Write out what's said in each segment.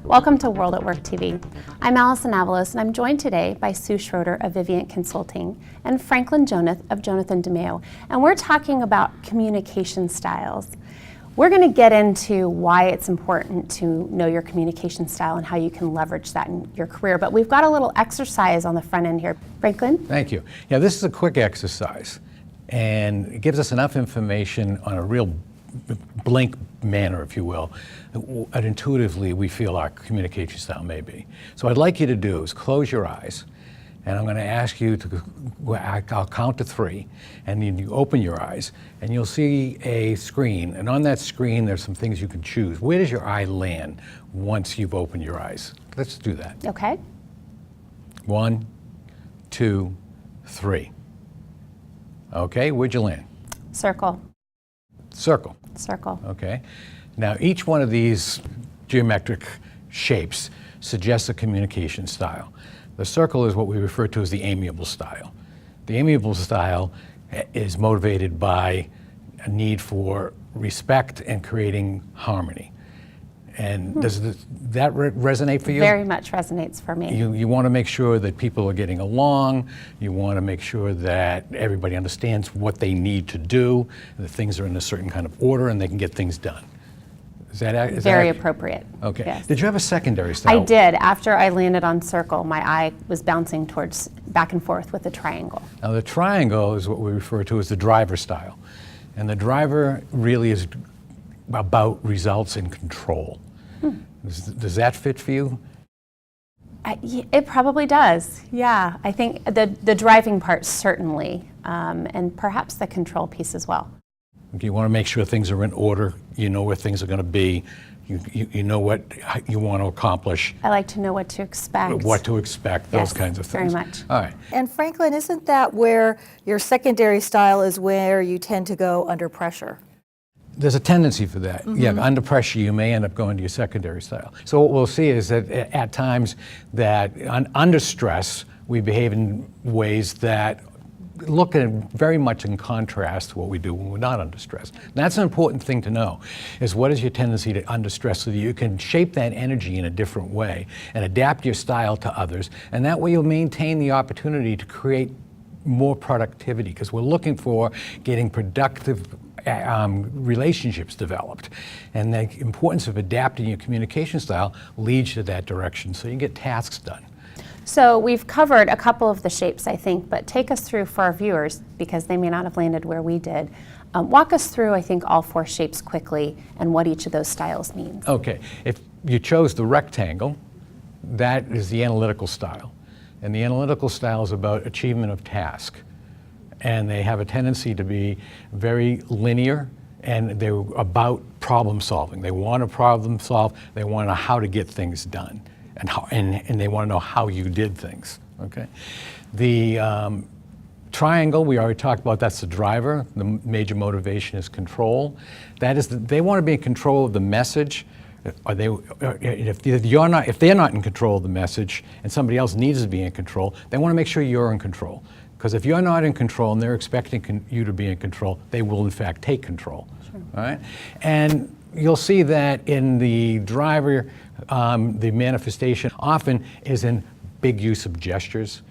Welcome to World at Work TV. I'm Allison Avalos, and I'm joined today by Sue Schroeder of Vivient Consulting and Franklin Jonath of Jonath DiMeo, and we're talking about communication styles. We're going to get into why it's important to know your communication style and how you can leverage that in your career, but we've got a little exercise on the front end here. Franklin? Thank you. Yeah, this is a quick exercise, and it gives us enough information on a real blank manner, if you will, that intuitively we feel our communication style may be. So what I'd like you to do is close your eyes, and I'm going to ask you to, I'll count to 3, and then you open your eyes, and you'll see a screen, and on that screen there's some things you can choose. Where does your eye land once you've opened your eyes? Let's do that. Okay. 1, 2, 3. Okay, where'd you land? Circle. Circle. Circle. Okay. Now each one of these geometric shapes suggests a communication style. The circle is what we refer to as the amiable style. The amiable style is motivated by a need for respect and creating harmony. And does that resonate for you? Very much resonates for me. You want to make sure that people are getting along. You want to make sure that everybody understands what they need to do, that things are in a certain kind of order, and they can get things done. Is that very appropriate? Okay. Yes. Did you have a secondary style? I did. After I landed on circle, my eye was bouncing towards back and forth with the triangle. Now the triangle is what we refer to as the driver style. And the driver really is about results and control. Does that fit for you? It probably does, yeah. I think the driving part certainly, and perhaps the control piece as well. You want to make sure things are in order, you know where things are going to be, you know what you want to accomplish. I like to know what to expect. What to expect, those kinds of things. Very much. All right. And Franklin, isn't that where your secondary style is where you tend to go under pressure? There's a tendency for that. Yeah, under pressure you may end up going to your secondary style. So what we'll see is that at times that under stress we behave in ways that look at very much in contrast to what we do when we're not under stress. And that's an important thing to know, is what is your tendency to under stress so that you can shape that energy in a different way and adapt your style to others, and that way you'll maintain the opportunity to create more productivity, because we're looking for getting productive relationships developed. And the importance of adapting your communication style leads to that direction so you can get tasks done. So we've covered a couple of the shapes, I think, but take us through for our viewers, because they may not have landed where we did. Walk us through, I think, all 4 shapes quickly and what each of those styles means. Okay, if you chose the rectangle, that is the analytical style. And the analytical style is about achievement of task. And they have a tendency to be very linear, and they're about problem solving. They want to problem solve, they want to know how to get things done, and they want to know how you did things, okay? The triangle, we already talked about, that's the driver. The major motivation is control. That is, they want to be in control of the message. If they're not in control of the message and somebody else needs to be in control, they want to make sure you're in control. Because if you're not in control and they're expecting you to be in control, they will in fact take control. Sure. All right? And you'll see that in the driver, the manifestation often is in big use of gestures.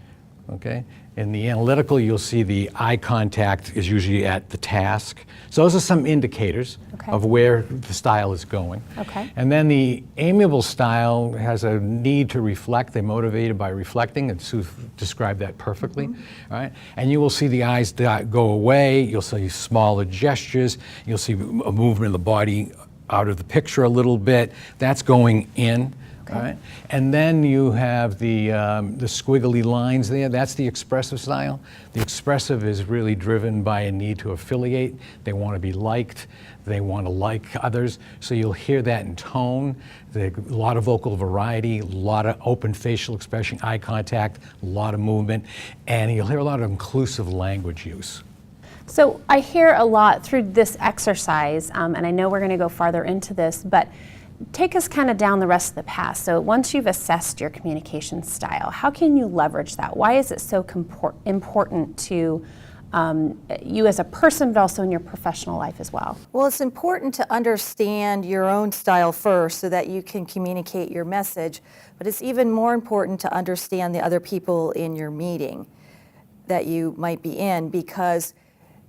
Okay? In the analytical, you'll see the eye contact is usually at the task. So those are some indicators of where the style is going. Okay. And then the amiable style has a need to reflect. They're motivated by reflecting, and Sue described that perfectly. All right? And you will see the eyes go away. You'll see smaller gestures. You'll see a movement of the body out of the picture a little bit. That's going in. All right. And then you have the squiggly lines there. That's the expressive style. The expressive is really driven by a need to affiliate. They want to be liked. They want to like others. So you'll hear that in tone. A lot of vocal variety, a lot of open facial expression, eye contact, a lot of movement, and you'll hear a lot of inclusive language use. So I hear a lot through this exercise, and I know we're going to go farther into this, but take us kind of down the rest of the path. So once you've assessed your communication style, how can you leverage that? Why is it so important to you as a person, but also in your professional life as well? Well, it's important to understand your own style first so that you can communicate your message, but it's even more important to understand the other people in your meeting that you might be in, because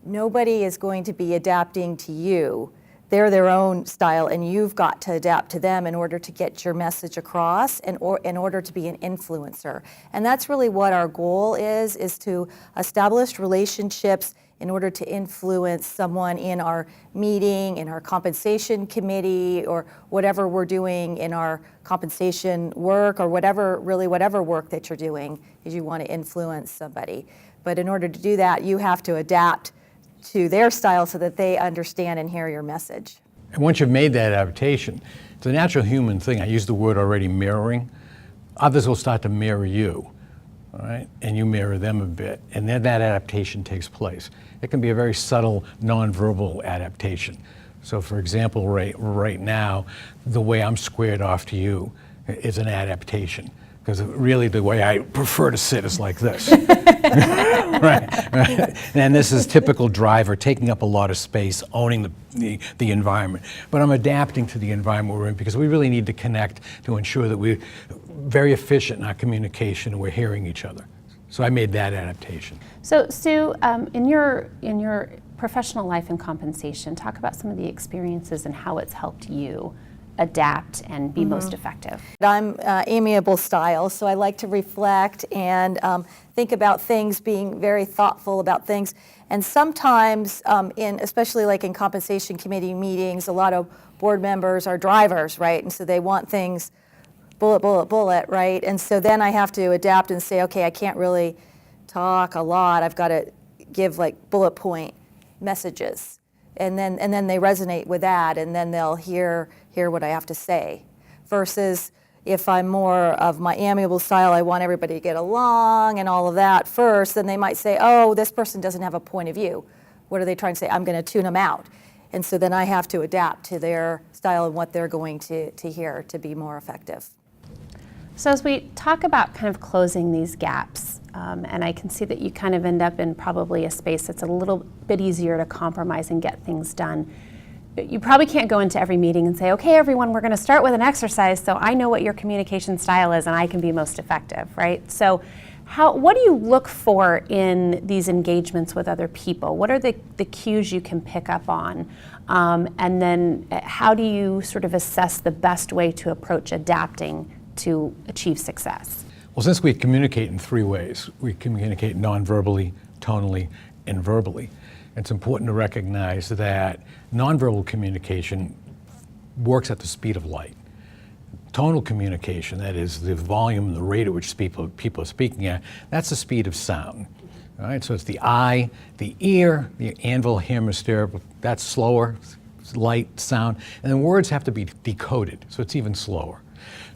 nobody is going to be adapting to you. They're their own style, and you've got to adapt to them in order to get your message across and in order to be an influencer. And that's really what our goal is to establish relationships in order to influence someone in our meeting, in our compensation committee, or whatever we're doing in our compensation work, or whatever work that you're doing, is you want to influence somebody. But in order to do that, you have to adapt to their style so that they understand and hear your message. And once you've made that adaptation, it's a natural human thing. I used the word already, mirroring. Others will start to mirror you, all right? And you mirror them a bit, and then that adaptation takes place. It can be a very subtle, nonverbal adaptation. So for example, right now, the way I'm squared off to you is an adaptation, because really the way I prefer to sit is like this. right. And this is typical driver, taking up a lot of space, owning the environment. But I'm adapting to the environment we're in, because we really need to connect to ensure that we're very efficient in our communication and we're hearing each other. So I made that adaptation. So Sue, in your professional life and compensation, talk about some of the experiences and how it's helped you adapt and be most effective. I'm amiable style, so I like to reflect and think about things, being very thoughtful about things. And sometimes, especially like in compensation committee meetings, a lot of board members are drivers, right? And so they want things bullet, bullet, bullet, right? And so then I have to adapt and say, okay, I can't really talk a lot. I've got to give like bullet point messages. And then they resonate with that, and then they'll hear what I have to say. Versus if I'm more of my amiable style, I want everybody to get along and all of that first, then they might say, oh, this person doesn't have a point of view. What are they trying to say? I'm going to tune them out. And so then I have to adapt to their style and what they're going to hear to be more effective. So as we talk about kind of closing these gaps, and I can see that you kind of end up in probably a space that's a little bit easier to compromise and get things done. You probably can't go into every meeting and say, okay, everyone, we're going to start with an exercise so I know what your communication style is and I can be most effective, right? So what do you look for in these engagements with other people? What are the cues you can pick up on? And then how do you sort of assess the best way to approach adapting to achieve success? Well, since we communicate in three ways, we communicate non-verbally, tonally, and verbally. It's important to recognize that nonverbal communication works at the speed of light. Tonal communication, that is the volume and the rate at which people are speaking at, that's the speed of sound. All right, so it's the eye, the ear, the anvil hemisphere, that's slower, light sound, and then words have to be decoded, so it's even slower.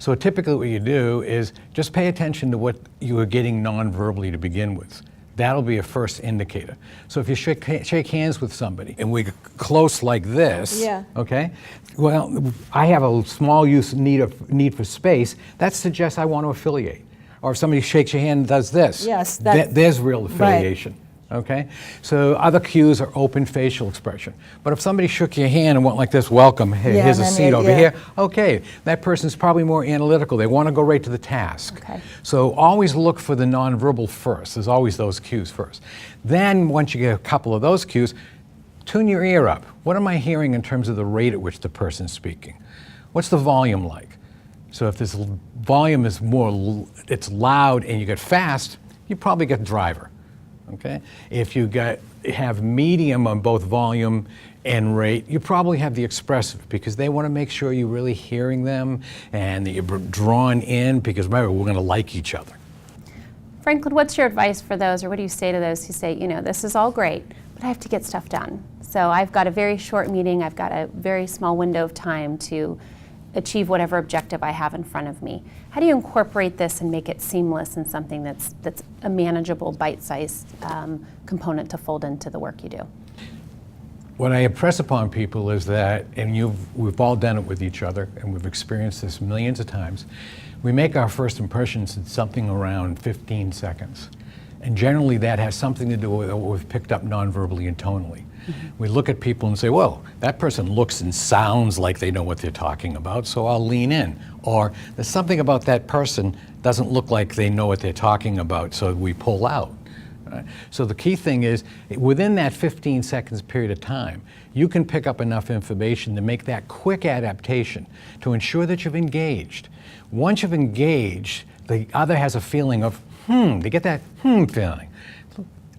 So typically what you do is just pay attention to what you are getting non-verbally to begin with. That'll be a first indicator. So if you shake hands with somebody and we get close like this, yeah. Okay, well, I have a small need for space, that suggests I want to affiliate. Or if somebody shakes your hand and does this, yes, there's real affiliation. Right. Okay, so other cues are open facial expression. But if somebody shook your hand and went like this, welcome, here's a seat over here, okay, that person's probably more analytical. They want to go right to the task. Okay. So always look for the nonverbal first. There's always those cues first. Then once you get a couple of those cues, tune your ear up. What am I hearing in terms of the rate at which the person's speaking? What's the volume like? So if this volume is it's loud and you get fast, you probably get driver. Okay? If you have medium on both volume and rate, you probably have the expressive, because they want to make sure you're really hearing them and that you're drawn in, because remember, we're going to like each other. Franklin, what's your advice for those, or what do you say to those who say, this is all great, but I have to get stuff done. So I've got a very short meeting, I've got a very small window of time to achieve whatever objective I have in front of me. How do you incorporate this and make it seamless and something that's a manageable, bite-sized component to fold into the work you do? What I impress upon people is that, and we've all done it with each other, and we've experienced this millions of times, we make our first impressions in something around 15 seconds. And generally that has something to do with what we've picked up nonverbally and tonally. We look at people and say, well, that person looks and sounds like they know what they're talking about, so I'll lean in. Or there's something about that person doesn't look like they know what they're talking about, so we pull out. Right? So the key thing is, within that 15 seconds period of time, you can pick up enough information to make that quick adaptation to ensure that you've engaged. Once you've engaged, the other has a feeling of, they get that feeling.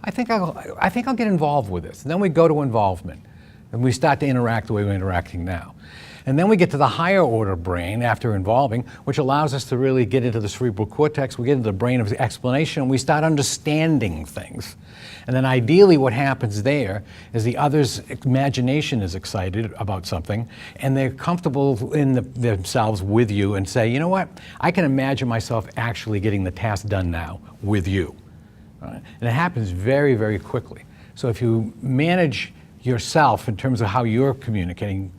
I think I'll get involved with this. And then we go to involvement, and we start to interact the way we're interacting now. And then we get to the higher order brain after involving, which allows us to really get into the cerebral cortex. We get into the brain of explanation, and we start understanding things. And then ideally what happens there is the other's imagination is excited about something, and they're comfortable in themselves with you and say, you know what, I can imagine myself actually getting the task done now with you. Right? And it happens very, very quickly. So if you manage yourself in terms of how you're communicating,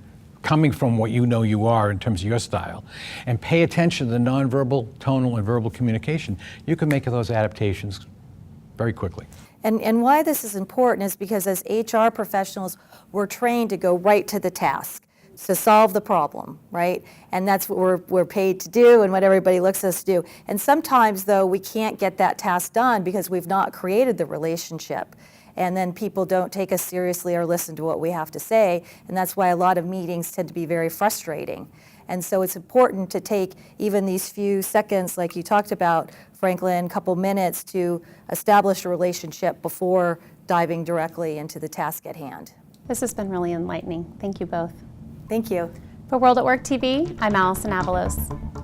coming from what you know you are in terms of your style, and pay attention to the nonverbal, tonal, and verbal communication, you can make those adaptations very quickly. And why this is important is because as HR professionals, we're trained to go right to the task, to solve the problem, right? And that's what we're paid to do and what everybody looks at us to do. And sometimes, though, we can't get that task done because we've not created the relationship. And then people don't take us seriously or listen to what we have to say. And that's why a lot of meetings tend to be very frustrating. And so it's important to take even these few seconds, like you talked about, Franklin, a couple minutes to establish a relationship before diving directly into the task at hand. This has been really enlightening. Thank you both. Thank you. For World at Work TV, I'm Allison Avalos.